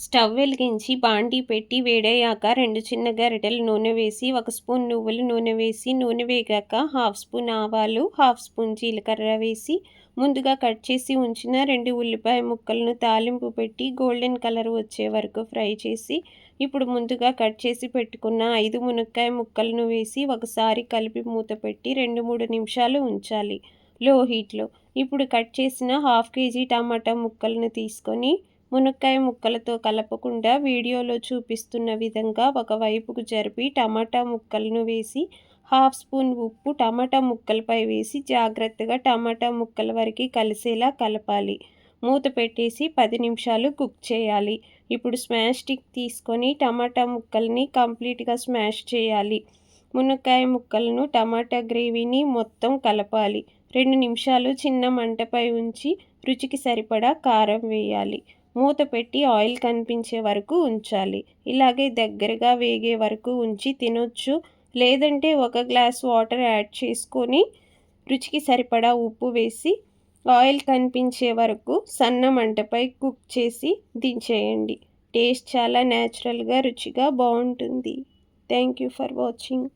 Stove వెలిగించి బాండీ పెట్టి వేడయ్యాక 2 చిన్న గరిటెలు నూనె వేసి 1 స్పూన్ నువ్వుల నూనె వేసి నూనె వేగాక 1/2 స్పూన్ ఆవాలు 1/2 స్పూన్ జీలకర్ర వేసి ముందుగా కట్ చేసి ఉంచిన 2 ఉల్లిపాయ ముక్కలను తాలింపు పెట్టి గోల్డెన్ కలర్ వచ్చే వరకు ఫ్రై చేసి ఇప్పుడు ముందుగా కట్ చేసి పెట్టుకున్న 5 మునక్కాయ ముక్కలను వేసి ఒకసారి కలిపి మూత పెట్టి 2-3 నిమిషాలు ఉంచాలి లో హీట్లో. ఇప్పుడు కట్ చేసిన 1/2 కేజీ టమాటా ముక్కలను తీసుకొని మునక్కాయ ముక్కలతో కలపకుండా వీడియోలో చూపిస్తున్న విధంగా ఒకవైపుకు జరిపి టమాటా ముక్కలను వేసి 1/2 స్పూన్ ఉప్పు టమాటా ముక్కలపై వేసి జాగ్రత్తగా టమాటా ముక్కల వరకు కలిసేలా కలపాలి. మూత పెట్టేసి 10 నిమిషాలు కుక్ చేయాలి. ఇప్పుడు స్మాష్ స్టిక్ తీసుకొని టమాటా ముక్కల్ని కంప్లీట్గా స్మాష్ చేయాలి. మునక్కాయ ముక్కలను టమాటా గ్రేవీని మొత్తం కలపాలి. 2 నిమిషాలు చిన్న మంటపై ఉంచి రుచికి సరిపడా కారం వేయాలి. మూత పెట్టి ఆయిల్ కనిపించే వరకు ఉంచాలి. ఇలాగే దగ్గరగా వేగే వరకు ఉంచి తినొచ్చు. లేదంటే 1 గ్లాస్ వాటర్ యాడ్ చేసుకొని రుచికి సరిపడా ఉప్పు వేసి ఆయిల్ కనిపించే వరకు సన్న మంటపై కుక్ చేసి దించేయండి. టేస్ట్ చాలా న్యాచురల్గా రుచిగా బాగుంటుంది. Thank you for watching.